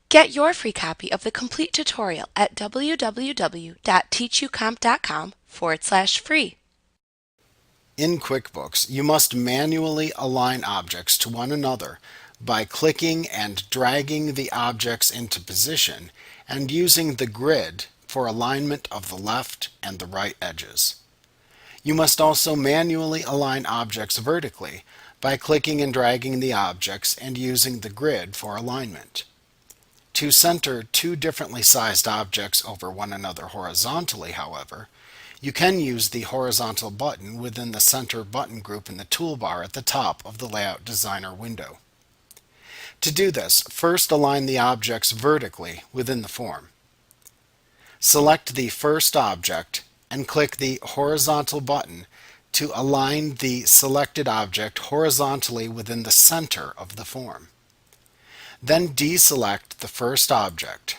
Get your free copy of the complete tutorial at www.teachucomp.com/free. In QuickBooks, you must manually align objects to one another by clicking and dragging the objects into position and using the grid for alignment of the left and the right edges. You must also manually align objects vertically by clicking and dragging the objects and using the grid for alignment. To center two differently sized objects over one another horizontally, however, you can use the horizontal button within the Center button group in the toolbar at the top of the Layout Designer window. To do this, first align the objects vertically within the form. Select the first object and click the horizontal button to align the selected object horizontally within the center of the form. Then deselect the first object.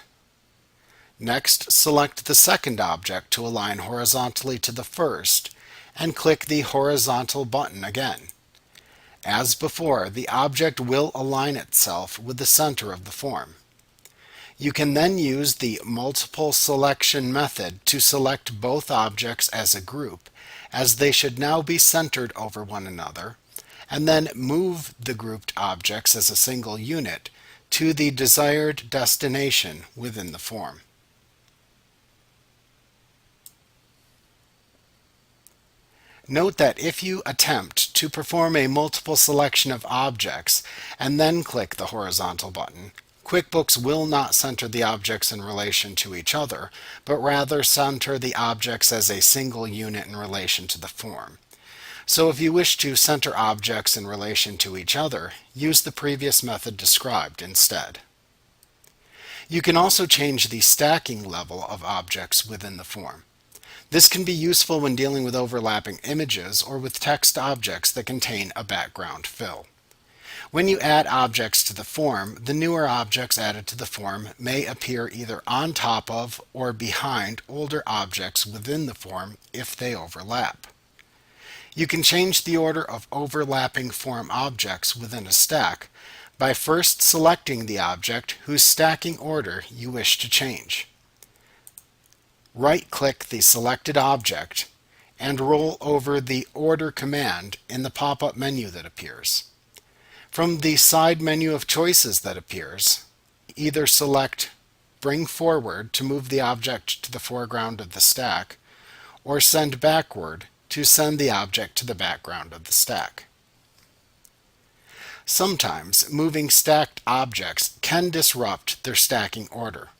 Next, select the second object to align horizontally to the first and click the horizontal button again. As before, the object will align itself with the center of the form. You can then use the multiple selection method to select both objects as a group, as they should now be centered over one another, and then move the grouped objects as a single unit to the desired destination within the form. Note that if you attempt to perform a multiple selection of objects and then click the horizontal button, QuickBooks will not center the objects in relation to each other, but rather center the objects as a single unit in relation to the form. So if you wish to center objects in relation to each other, use the previous method described instead. You can also change the stacking level of objects within the form. This can be useful when dealing with overlapping images or with text objects that contain a background fill. When you add objects to the form, the newer objects added to the form may appear either on top of or behind older objects within the form if they overlap. You can change the order of overlapping form objects within a stack by first selecting the object whose stacking order you wish to change. Right-click the selected object and roll over the Order command in the pop-up menu that appears. From the side menu of choices that appears, either select Bring Forward to move the object to the foreground of the stack, or Send Backward to send the object to the background of the stack. Sometimes moving stacked objects can disrupt their stacking order.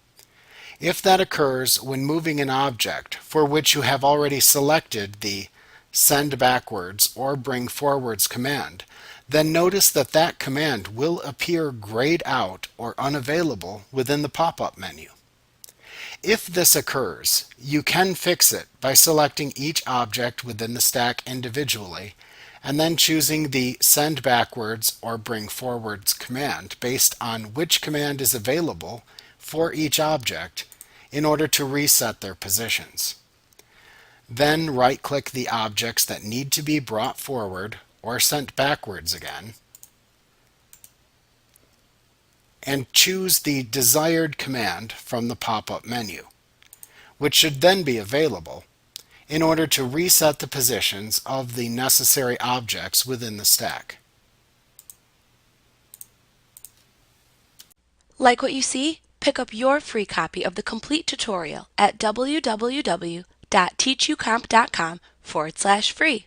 If that occurs when moving an object for which you have already selected the Send Backwards or Bring Forwards command, then notice that that command will appear grayed out or unavailable within the pop-up menu. If this occurs, you can fix it by selecting each object within the stack individually and then choosing the Send Backwards or Bring Forwards command based on which command is available for each object in order to reset their positions. Then right-click the objects that need to be brought forward or sent backwards again, and choose the desired command from the pop-up menu, which should then be available in order to reset the positions of the necessary objects within the stack. Like what you see? Pick up your free copy of the complete tutorial at www.teachucomp.com/free.